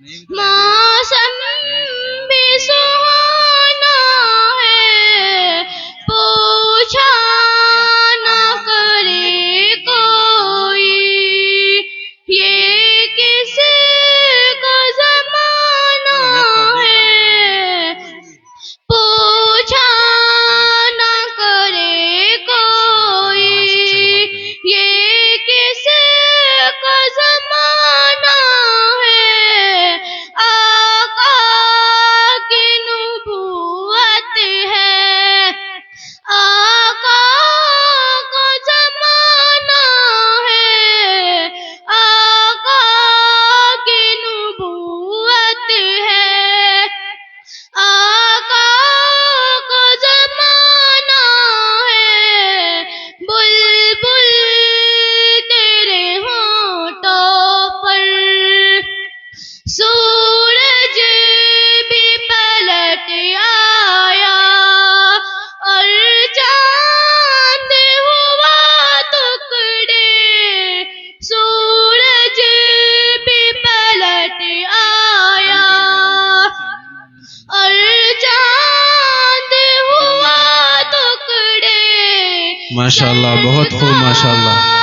موسم بھی سہانا ہے، پوچھا نہ کرے کوئی، یہ کس کا زمانہ ہے، پوچھا نہ کرے کوئی، یہ کس کا زمانہ ہے، آقا کی نبوت ہے، آقا کا زمانہ ہے، آقا کی نبوت ہے، آقا کا زمانہ ہے، بلبل تیرے ہونٹوں پر، سورج بھی پلٹ آیا، اور چاند ہوا ٹکڑے، سورج بھی پلٹ آیا، اور چاند ہوا ٹکڑے۔ ماشاءاللہ، بہت خوب، ماشاءاللہ۔